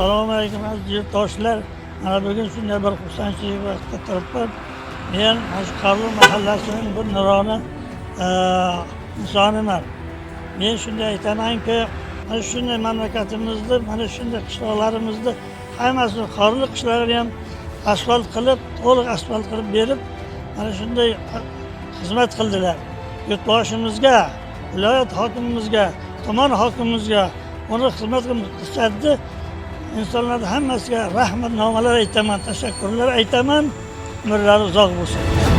Assalomu alaykum aziz yurtdoshlar. Mana bugun shunday bir xursandchilik vaqtda turibman. Men mana shu Qorli mahallasining bir nurona insoniman. Men shunday aytamanki, mana shunday mamlakatimizni, mana shunday qishloqlarimizni hammasini qorli qishloqlarni ham asfalt qilib, to'liq asfalt qilib berib, mana shunday xizmat qildilar. Yurtboshimizga, viloyat hokimimizga, tuman hokimimizga ona xizmat qilishadi. İnsanlar hammasiga rahmatnomalar aytaman, tashakkurlar aytaman. Umrlari uzoq bo'lsin.